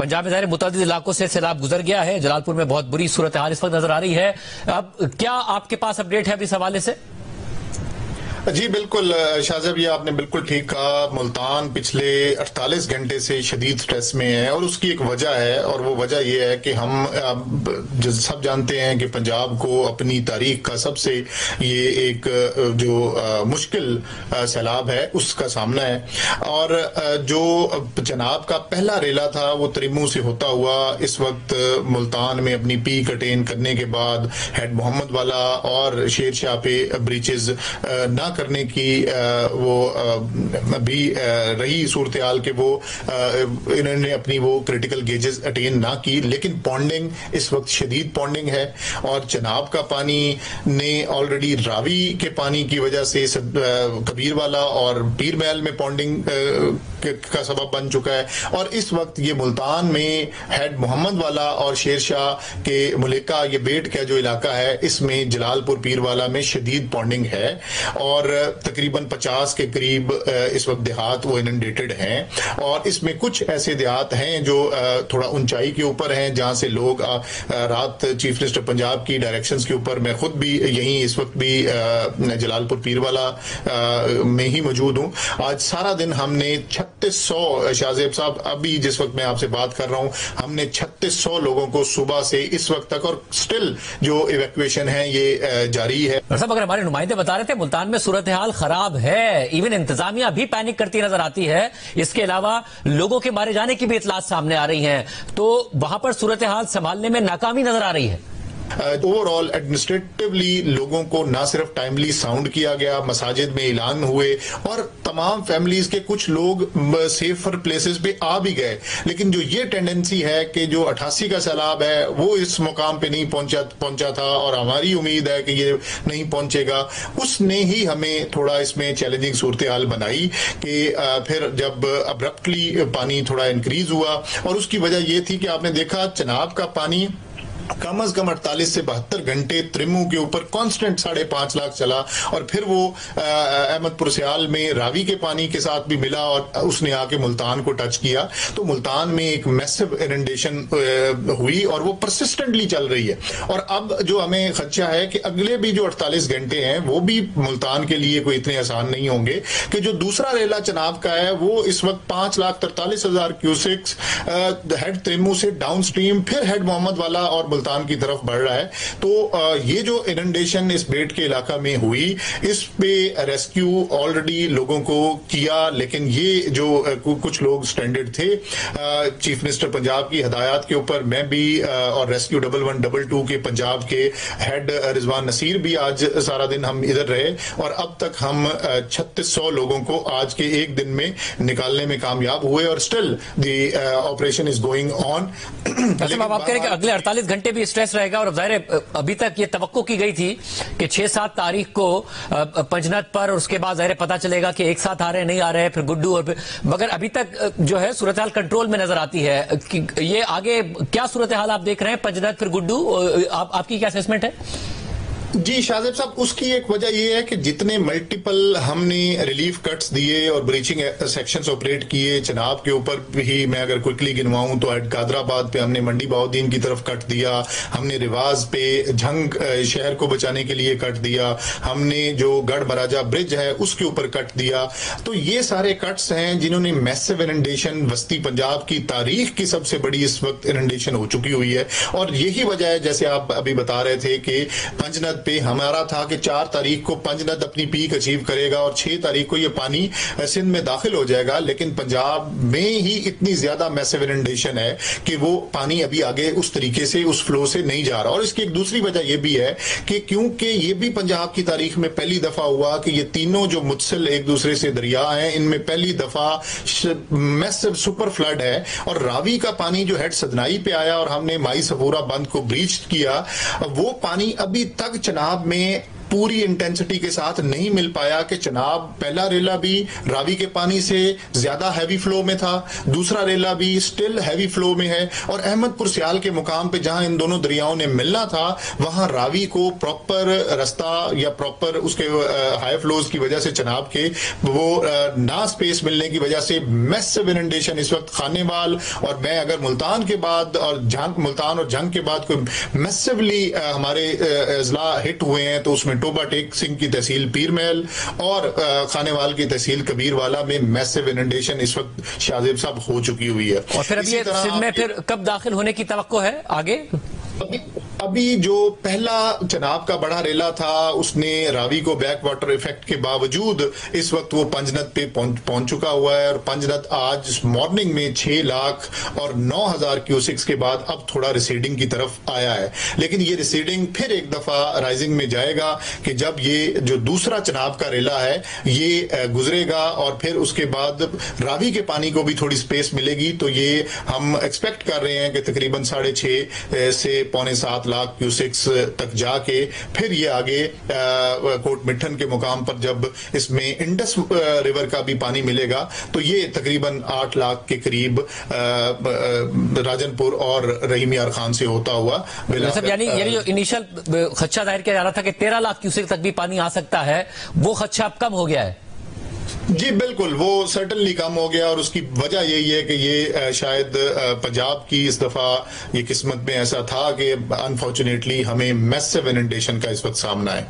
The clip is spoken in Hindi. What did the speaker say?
पंजाब में ज़ाहिर मुतअद्दिद इलाकों से सैलाब गुजर गया है। जलालपुर में बहुत बुरी सूरत हाल इस वक्त नजर आ रही है। अब क्या आपके पास अपडेट है अभी इस हवाले से? जी बिल्कुल शाहज़ब, ये आपने बिल्कुल ठीक कहा। मुल्तान पिछले 48 घंटे से शदीद स्ट्रेस में है और उसकी एक वजह है, और वो वजह ये है कि हम जो सब जानते हैं कि पंजाब को अपनी तारीख का सबसे ये एक जो मुश्किल सैलाब है उसका सामना है। और जो जनाब का पहला रेला था वो त्रिमू से होता हुआ इस वक्त मुल्तान में अपनी पीक अटेन करने के बाद हेड मोहम्मद वाला और शेर शाह पे ब्रीचेज ना करने की वो भी रही सूरत हाल के वो इन्होंने अपनी वो क्रिटिकल गेजेस अटेन ना की। लेकिन पॉन्डिंग इस वक्त शदीद पॉन्डिंग है और चनाब का पानी ने ऑलरेडी रावी के पानी की वजह से कबीर वाला और पीर महल में पॉन्डिंग का सबब बन चुका है। और इस वक्त ये मुल्तान में हेड मोहम्मद वाला और शेर शाह के मुलेका ये बेट का जो इलाका है इसमें जलालपुर पीर वाला में शदीद पॉन्डिंग है और तकरीबन 50 के करीब इस वक्त देहात वो इनंडेटेड हैं। और इसमें कुछ ऐसे देहात हैं जो थोड़ा ऊंचाई के ऊपर हैं जहां से लोग रात चीफ मिनिस्टर पंजाब की डायरेक्शंस के ऊपर मैं खुद भी यहीं इस वक्त भी जलालपुर पीर वाला में ही मौजूद हूं। आज सारा दिन हमने 3600 शाहजेब साहब, अभी जिस वक्त मैं आपसे बात कर रहा हूं हमने 3600 लोगों को सुबह से इस वक्त तक, और स्टिल जो इवैक्यूएशन है ये जारी है। अगर हमारे नुमाइंदे बता रहे थे मुल्तान में सूरत हाल खराब है, इवन इंतजामिया भी पैनिक करती नजर आती है, इसके अलावा लोगों के मारे जाने की भी इतलात सामने आ रही हैं, तो वहां पर सूरत हाल संभालने में नाकामी नजर आ रही है। ओवरऑल एडमिनिस्ट्रेटिवली लोगों को ना सिर्फ टाइमली साउंड किया गया, मसाजिद में ऐलान हुए और तमाम फैमिलीज के कुछ लोग सेफर प्लेसेस पे आ भी गए। लेकिन जो ये टेंडेंसी है कि जो 88 का सैलाब है वो इस मुकाम पे नहीं पहुंचा था और हमारी उम्मीद है कि ये नहीं पहुंचेगा, उसने ही हमें थोड़ा इसमें चैलेंजिंग सूरत हाल बनाई कि फिर जब अब्रप्टली पानी थोड़ा इंक्रीज हुआ। और उसकी वजह ये थी कि आपने देखा चनाब का पानी कम से कम 48 से 72 घंटे त्रिमू के ऊपर कांस्टेंट 5.5 लाख चला और फिर वो अहमदपुर सियाल में रावी के पानी के साथ भी मिला और उसने आके मुल्तान को टच किया। तो मुल्तान में एक मैसिव इनंडेशन हुई और वो परसिस्टेंटली चल रही है। और अब जो हमें खदशा है कि अगले भी जो 48 घंटे हैं वो भी मुल्तान के लिए कोई इतने आसान नहीं होंगे कि जो दूसरा रेला चनाब का है वो इस वक्त 5,43,000 क्यूसेक्स हेड त्रिमू से डाउन स्ट्रीम फिर हेड मोहम्मद वाला और मुल्तान की तरफ बढ़ रहा है। तो ये जो इनंडेशन इस बेट के इलाका में हुई इस पे रेस्क्यू ऑलरेडी लोगों को किया, लेकिन ये जो कुछ लोग स्ट्रैंडेड थे चीफ मिनिस्टर पंजाब की हदायत के ऊपर मैं भी और रेस्क्यू 1122 के पंजाब के हेड रिजवान नसीर भी आज सारा दिन हम इधर रहे और अब तक हम 3600 लोगों को आज के एक दिन में निकालने में कामयाब हुए और still the operation is going on. आप कह रहे हैं कि अगले 48 घंटे भी स्ट्रेस रहेगा और जाहिर अभी तक ये तवक्को की गई थी कि 6-7 तारीख को पंजनत पर और उसके बाद जाहिर पता चलेगा कि एक साथ आ रहे हैं नहीं आ रहे हैं फिर गुड्डू और मगर अभी तक जो है सूरत हाल कंट्रोल में नजर आती है कि ये आगे क्या सूरत हाल आप देख रहे हैं पंजनत फिर गुड्डू, आपकी क्या असेसमेंट है? जी शाहजेब साहब, उसकी एक वजह यह है कि जितने मल्टीपल हमने रिलीफ कट्स दिए और ब्रीचिंग सेक्शंस ऑपरेट किए, चनाब के ऊपर भी मैं अगर क्विकली गिनवाऊं तो कादराबाद पे हमने मंडी बहाउद्दीन की तरफ कट दिया, हमने रिवाज पे झंग शहर को बचाने के लिए कट दिया, हमने जो गढ़ महाराजा ब्रिज है उसके ऊपर कट दिया। तो ये सारे कट्स हैं जिन्होंने मैसिव इनंडेशन वस्ती पंजाब की तारीख की सबसे बड़ी इस वक्त इनंडेशन हो चुकी हुई है। और यही वजह है जैसे आप अभी बता रहे थे कि पंजनत पे हमारा था कि 4 तारीख को पंजनद अपनी पीक अचीव करेगा और 6 तारीख को ये पानी सिंध में दाखिल हो जाएगा, लेकिन पंजाब में ही इतनी ज्यादा मैसिव इनंडेशन है कि वो पानी अभी आगे उस तरीके से उस फ्लो से नहीं जा रहा। और इसकी एक दूसरी वजह यह भी है कि क्योंकि ये भी पंजाब की तारीख में पहली दफा हुआ कि ये तीनों जो मुत्सिल एक दूसरे से दरिया हैं इनमें पहली दफा मैसिव सुपर फ्लड है और रावी का पानी जो हेड सदनाई पे आया और हमने माई सफूरा बंद को ब्रीच किया, वो पानी अभी तक चनाब में पूरी इंटेंसिटी के साथ नहीं मिल पाया कि चनाब पहला रेला भी रावी के पानी से ज्यादा हैवी फ्लो में था, दूसरा रेला भी स्टिल हैवी फ्लो में है, और अहमदपुर सियाल के मुकाम पे जहां इन दोनों दरियाओं ने मिलना था वहां रावी को प्रॉपर रास्ता या प्रॉपर उसके हाई फ्लोज की वजह से चनाब के वो ना स्पेस मिलने की वजह से मैसिव इनंडेशन इस वक्त खानेवाल, और मैं अगर मुल्तान के बाद और मुल्तान और जंग के बाद कोई मैसिवली हमारे अजला हिट हुए हैं तो उसमें टोबा टेक सिंह की तहसील पीर महल और खानेवाल की तहसील कबीरवाला में मैसिव इनंडेशन इस वक्त शाहजेब साहब हो चुकी हुई है। और फिर अभी सिंध में फिर कब दाखिल होने की तवक्को है आगे? अभी जो पहला चनाब का बड़ा रेला था उसने रावी को बैक वाटर इफेक्ट के बावजूद इस वक्त वो पंजनत पे पहुंच चुका हुआ है, और पंजनत आज मॉर्निंग में 6 लाख और 9,000 क्यूसिक्स के बाद अब थोड़ा रिसीडिंग की तरफ आया है, लेकिन ये रिसीडिंग फिर एक दफा राइजिंग में जाएगा कि जब ये जो दूसरा चनाब का रेला है ये गुजरेगा और फिर उसके बाद रावी के पानी को भी थोड़ी स्पेस मिलेगी, तो ये हम एक्सपेक्ट कर रहे हैं कि तकरीबन 6.5 से 6.25 लाख क्यूसिक्स तक जाके फिर ये आगे कोट मिठन के मुकाम पर जब इसमें इंडस रिवर का भी पानी मिलेगा तो ये तकरीबन 8 लाख के करीब राजनपुर और रहीम यार खान से होता हुआ यानी जो इनिशियल खदशा जाहिर किया जा रहा था कि 13 लाख क्यूसेक तक भी पानी आ सकता है, वो खदशा अब कम हो गया है? जी बिल्कुल, वो सर्टनली कम हो गया, और उसकी वजह यही है कि ये शायद पंजाब की इस दफा ये किस्मत में ऐसा था कि अनफॉर्चुनेटली हमें मैसिव इनंडेशन का इस वक्त सामना है।